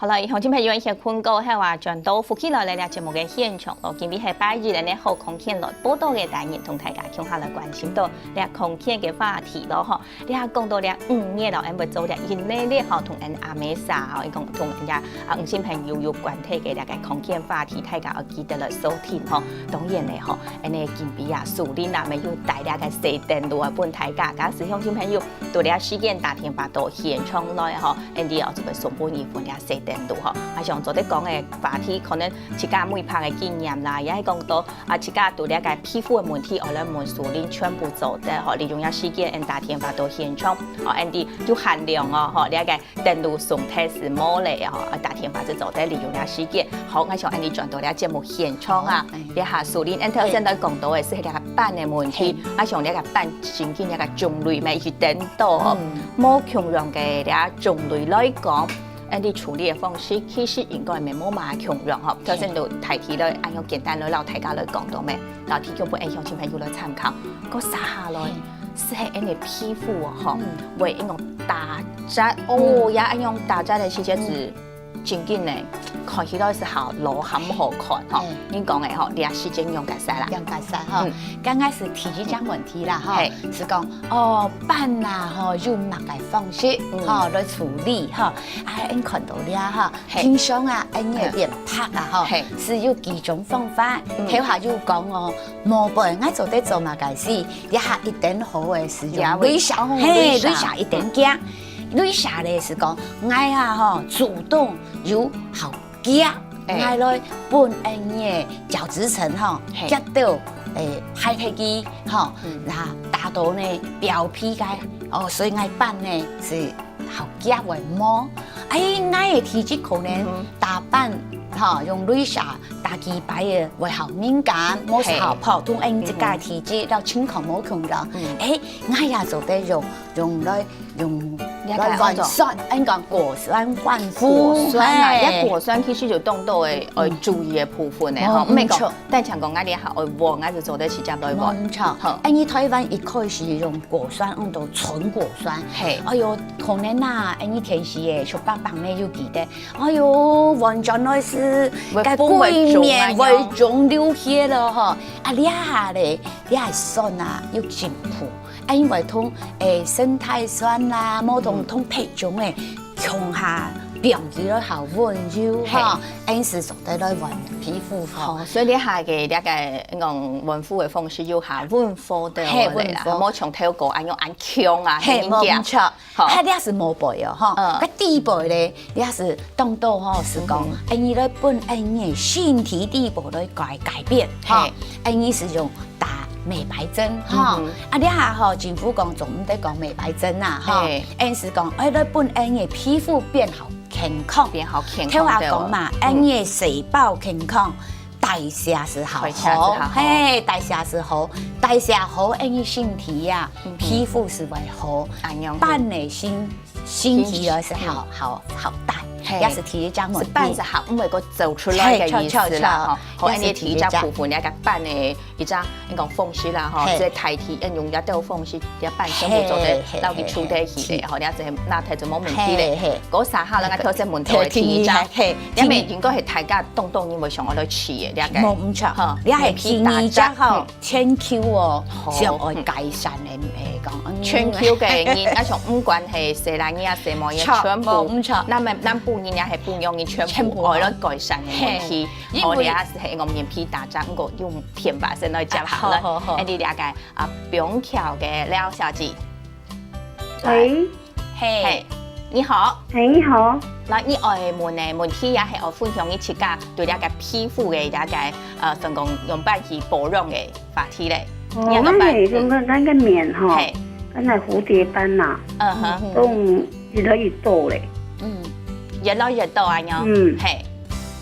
好了，乡亲朋友一些困过后啊，转到福建来了节目嘅现场咯。今日係拜二咧，好空氣來報道嘅單元，同大家傾下來關心到咧空氣嘅話題咯嗬。你係講到咧5月咯，因為做咧因為咧嗬同阿美莎嗬，講同人家鄉親朋友有關係嘅咧個空氣話題，大家要記得來收聽嗬。當然咧嗬，呢今比啊樹林那邊有大家嘅西電路啊，本大家假使鄉親朋友對咧事件打電話到現場來嗬，人哋就會送本一份咧西電路嗬。啊，像昨天講嘅話題，可能自家每拍嘅經驗啦，也係講到啊，自家對呢個皮膚嘅問題，我哋問樹林全部做得嗬，利用一事件，打電話到現場，哦，人哋就限量哦，嗬，呢個電路送測試冇嚟哦，打電話就做得利用呢事件，好，我想人哋轉到呢節目現場啊，一下樹林，頭先都講到嘅是呢個板嘅問題，啊，像呢個板前見呢個種類咪去等到，冇強量嘅呢個種類來講。啲處理嘅方式其實應該唔冇咁強弱嗬，頭先就提起咧，按用簡單嚟老大家嚟講到咩，然後提供俾鄉親朋友嚟參考。嗰撒下來係人哋皮膚嗬，為一種打雜哦，也按用打雜嘅時間是真緊嘅，看起來是好老很好看嗬。你講嘅嗬，你也時間用解曬啦，用解曬嗬。剛開始提這種問題啦嗬，是講哦板啦嗬用乜嘅方式嗬來處理嗬，啊你看到了嗬，平常啊你嘅連拍啊嗬，是有幾種方法，睇下就講哦，冇辦法做得做乜嘅事，一下一定好嘅是用鐳射，嘿鐳射一定驚。鐳射咧是講，愛啊嗬主動有好夾，愛來本嘅角質層嗬，夾到排氣機嗬，嗱達到呢表皮嘅哦，所以愛板呢是好夾為膜，愛嘅體質可能打板嗬用鐳射打幾擺嘅為好敏感，冇時候普通人自家體質到情況冇強啦，愛也做得用來用。換酸，應講果酸換果酸啊！一果酸其實就當到嘅注意嘅部分咧，嗬，唔係講，但係像講嗰啲係換，我就做得直接來換。冇錯，你台灣一開始用果酸，用到純果酸，係，哎呦，可能啊，你其實嘅小爸爸咧要記得，哎呦，完全係是個桂面為腫流血咯，嗬，啊，你下咧，你係酸啊，要進步。因為同生態酸啦，冇同皮種嘅強下表現得好溫柔嚇，因是做得來溫皮膚好。所以你下嘅呢個用溫敷嘅方式要下溫敷的嚟啦，冇從頭過按用按強啊，係冇錯。係你也是冇背哦，嚇。個底部咧，你也是當到吼是講，你來本嘅身體底部來改變，嚇，你是用打美白針哈，啊你下嗬政府講仲唔得講美白針啊，哈，因是講你本嘅皮膚變好健康，變好健康。聽話講嘛，你嘅細胞健康，代謝是好，嘿，代謝是好，代謝好，你身體呀，皮膚是會好，板嘅身體也是好大。也是提一張問題，板是好，唔係個做出來嘅意思啦，嗬。可以提一張部分，一個板嘅一張，你講縫隙啦，嗬，即係代替用一道縫隙，一板全部做得撈啲處理起嚟，嗬，你就拿睇就冇問題咧。嗰三下咧，我頭先問到嘅提一張，因為應該係大家東因為上我哋似嘅，你係冇唔錯，你係提一張嗬，千 Q 喎，上愛改善嘅講，千 Q 嘅人，一從唔管係蛇奶嘢、蛇毛嘢，全部唔錯，南部人也係半樣嘅全部愛嚟改善嘅問題，我哋也是係我面皮打針個用甜白先來接下啦。誒，你了解啊？板橋嘅廖小姐，喂，係，你好，係你好。嗱，你愛問嘅問題也係我分享你自家對了解皮膚嘅了解，成功用板去保養嘅話題咧。哦，我係用嗰個面嗬，嗰個蝴蝶斑呐，都越來越多咧。越來越多啊！樣，係，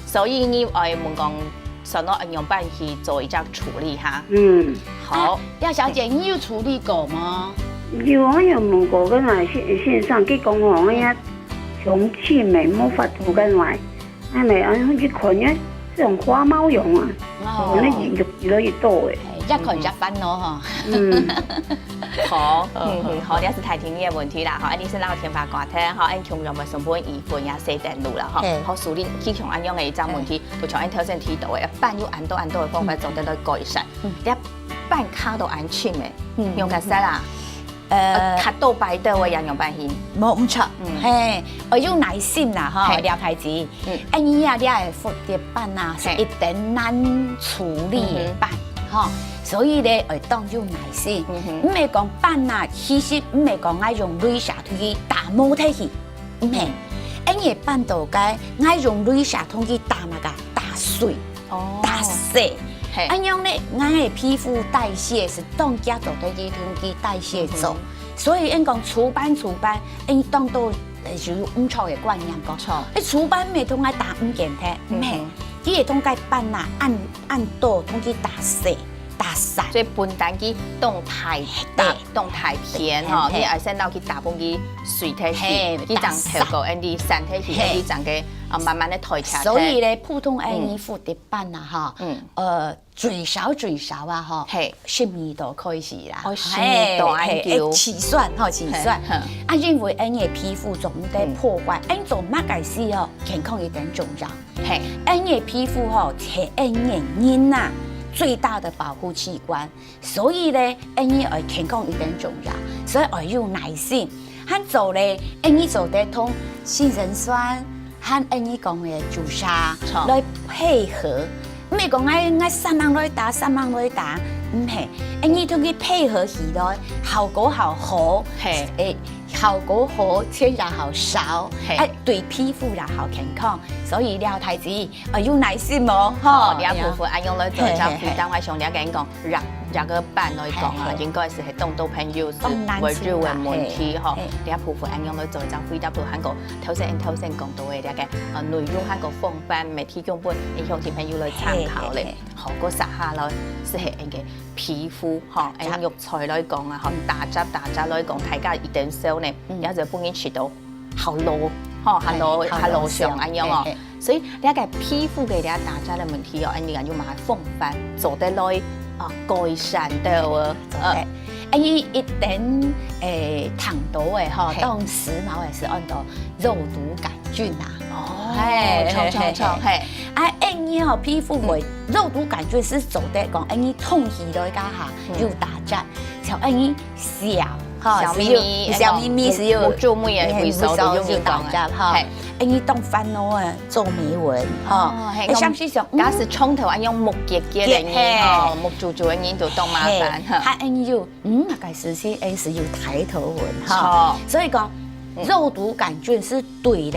所以你愛問講，上到用板去做一隻處理哈。好。廖小姐，你有處理過嗎？有，我有問過嗰個線上，佢講我嗰一重氣眉冇法度嗰個，係咪啊？好似群一這種花貓用啊，可能越來越多嘅。一看一烦恼哈。好，好，这是太听你的问题啦，哈，你是老天发挂听，哈，俺穷人们成本一分也四点路啦，哈，好，处理基础按用的一张问题，就像俺头先提到的，办有按多的方法做得到改善，你办卡都安全的，用个啥啦？卡到白的我也用办行，冇错，嘿，要有耐心啦，哈，廖太子，俺伊啊，你系复碟办啊，是一定难处理办，哈。所以咧，要当有耐心，唔係講辦啊，其實唔係講愛用鐳射通去打模體去，唔係，因為辦到嘅愛用鐳射通去打那個打碎、打碎，咁樣咧，俺嘅皮膚代謝是當家做對去通去代謝做，所以因講除斑，因當到就唔錯嘅觀念講，你除斑咪通愛打唔健體，唔係，伊係通解辦啊，按多通去打碎。所以分担去动太大、动太偏哈，你而先到去打崩去水体去，你长透过 Andy 散体去，你长个慢慢的抬起来。所以咧，普通衣服的版啊哈，最少啊哈，12度開始啦，12度安叫起算，啊，因為俺嘅皮膚總得破壞，俺做乜嘅事哦，健康一定重要。俺嘅皮膚吼係俺嘅人啊。最大的保護器官，所以咧，俺要健康一定重要，所以要有耐心。咱做咧，俺要做得通杏仁酸，和俺要講嘅朱砂來配合，唔係講愛三人來打，唔係，俺要同佢配合起來，效果好，效果好，天然好少，對皮膚也好健康，所以廖太子有耐心哦，哈，你部分按用來做就非常想了解講，這個班來講啊，應該是係動到朋友是圍繞嘅問題哈，你部分按用來做就回答到韓國頭先講到嘅呢個內容韓國方班媒體用本，影響啲朋友來參考咧，好過實下來是係嘅皮膚哈，按肉菜來講啊，哈打雜來講，大家一定少呢，有就幫你吃到好路，哈好路上咁樣哦，所以呢個皮膚嘅呢打雜嘅問題哦，你要買風範做得來改善到啊，伊一定糖度嘅哈，當時髦嘅是按照肉毒桿菌啊，錯，你好皮膚會肉毒桿菌是做得講，你痛起來家下又打雜，就你小咪咪是有注目嘅回收就打雜哈，你當煩惱啊做美文哈，像是像假使從頭用木結嘅人，木做嘅人就當麻煩，你要那個時期是有抬頭紋哈，所以講肉毒桿菌是對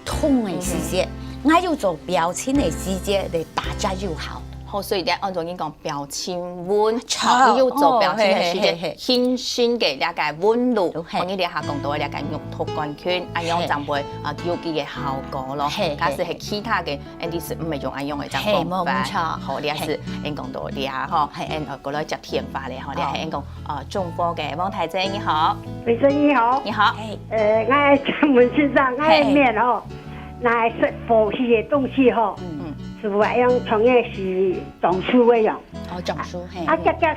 痛嘅時節。我要做標籤的時節嚟打雜就好。好，所以咧按照你講標籤溫，你要做標籤嘅時節，新鮮嘅呢個溫度，我哋下講到呢個肉毒桿菌，按樣就會有啲嘅效果咯。假使係其他嘅，啲是唔係用按樣嘅種方法。好，呢是按講到呢下嗬，按過來接天花咧，嗬，呢係按講中科嘅汪太姐你好，醫生你好，你好，我請問先生，我嘅面哦。那是佛系的東西吼，是話用從嘅是種樹嘅用，種樹嘿，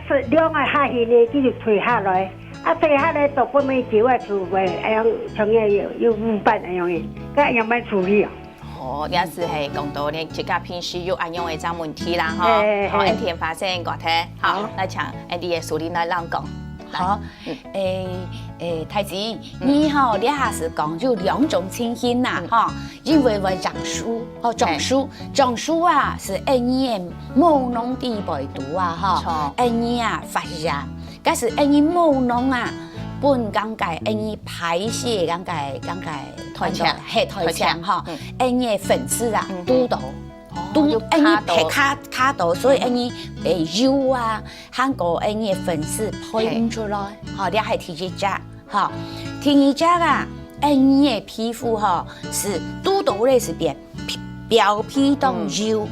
是兩個下去呢，佢就退下來，退下來到後面幾個樹嘅用從嘅有5班樣嘅，咁樣樣處理啊。哦，也是係講到呢，自家平時有按用嘅種問題啦，嗬，好，一天發生個題，好，來請啲嘅樹林來啷講。好，太子，你好，你下是講有2種情形呐，哈，因為種樹啊，是你務農地排毒啊，哈，你啊發芽，但是你務農啊，本講解你排泄講解退場哈，你粉絲啊督導。都係卡到，所以油啊，韓國嘅粉絲噴出來，嚇，你係提起價，嚇，提起價啊，嘅皮膚嚇是嘟到咧是變表皮當油，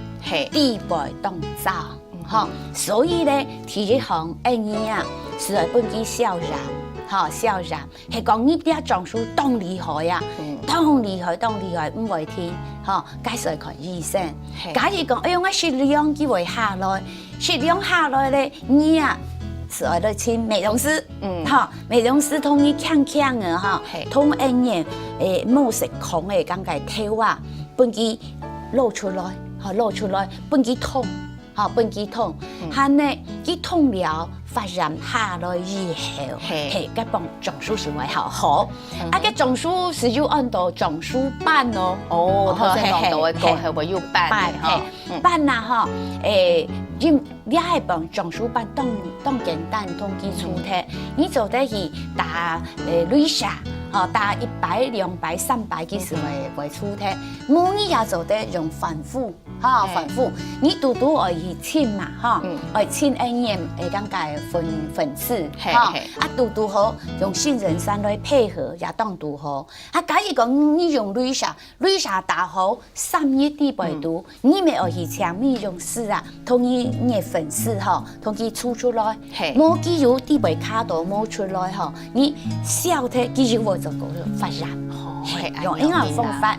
地背當皂，嚇，所以咧提起行啊是来本机笑然，哈笑然，係講呢啲種書當厲害啊，當厲害，唔會聽，哈，介紹看醫生。假如講，哎呦，我食量機會下來，食量下來咧，你啊。是愛來請美容師，哈，美容師同你看啊，哈，同人嘢冇食空嘅咁嘅頭啊，本機露出來，哈，露出來，本機痛，哈，本機痛，嚇呢，佢痛了，發現下來以後，係嗰幫種書是會好，啊，個種書是要按到種書班咯，哦，頭先講到嘅個係會要班，班啊，哈，你係幫種書班當簡單當基礎嘅，你做得去打雷射，打100、200、300其實會出嘅，每日做得用反覆，哈，反覆，你嘟可以簽嘛，哈，可以簽1年咁嘅粉刺，哈，啊嘟好用杏仁酸來配合也當嘟好，啊假如講你用雷射打好3日啲背嘟，你咪可以請美容師啊，同你嘅粉刺哈，同佢出來，冇機油啲背卡到冇出來哈，你燒睇機油會就嗰個發燃。用呢樣方法，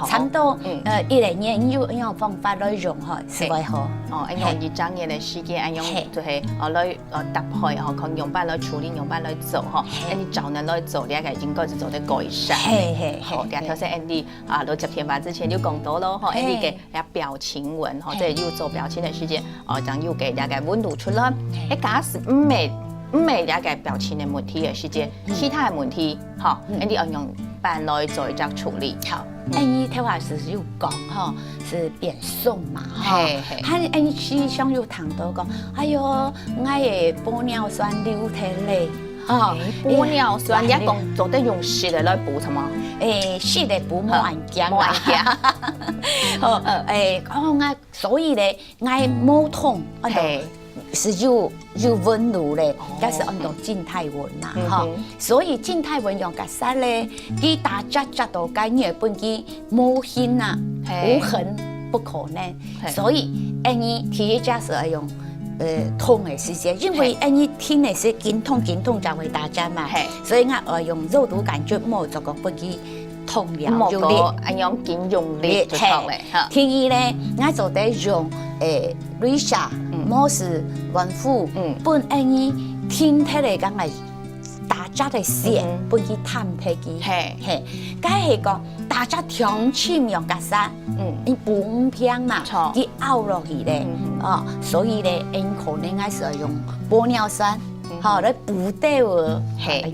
差唔多1、2年用呢樣方法來用是會好。哦，用一整年嘅時間，用就係來搭配，看用班來處理，用班來做，你找人來做，你係應該是做得改善。好，第二條是 Andy 到接天髮之前就講到咯，Andy 嘅表情紋，即係要做表情嘅時間，將要給大家溫度出來。假使唔係大家表情嘅問題嘅時間，其他嘅問題，Andy 要用班來做一隻處理。好。你睇話是有講哈，是變瘦嘛哈，你時常有談到講，哎呦，我嘅玻尿酸流體咧，玻尿酸，你講做得用濕嚟來補係嘛？濕嚟補冇人驚，我所以咧，我冇痛，是有紋路咧，但是按照靜態紋啦，哈，所以靜態紋用個啥咧？佢打紮到間嘢本機冇痕啊，無痕不可能，所以你提起家是要用痛嘅時間，因為你聽嘅是緊痛就會打紮嘛，所以我用肉毒桿菌冇做個本機痛了用力，用緊用力就痛咧。第二咧，我做得用雷射。冇是孕婦，本你天體嚟講係大家嘅線，本去探體機，梗係講大家長期用格啥，你補片嘛，佢凹落去咧，所以咧，你可能係使用玻尿酸，嚟補掉喎，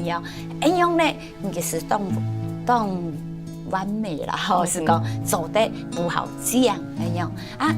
咁樣咧，你是當完美啦，是講做得不好這樣咁樣啊。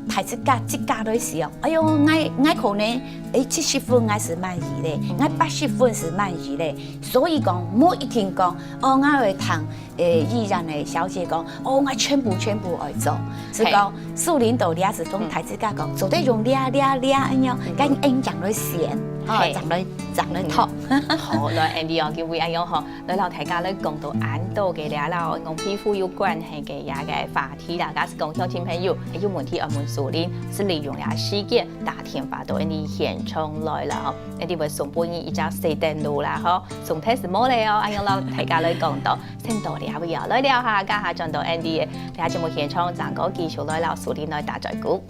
睇即家都使用，哎呦，我可能70分我是滿意咧，我80分是滿意咧，所以講冇一定講，我會同醫院嘅小姐講，我全部會做，是講樹林度倆是同睇即家講，做得用倆咁樣，跟人講來選，講來托。好，來 Andy 叫會咁樣來老大家來講到眼度嘅倆啦，同皮膚有關係嘅嘢嘅話題，大家是講聽眾朋友，有問題問樹林，是利用倆時間打電話到Andy現場來啦，Andy會送俾你一隻4電路啦，送睇是冇咧咁樣老大家來講到，先到倆會來聊下，家下轉到Andy 嘅，倆節目現場暫個繼續來聊樹林來打嘴鼓。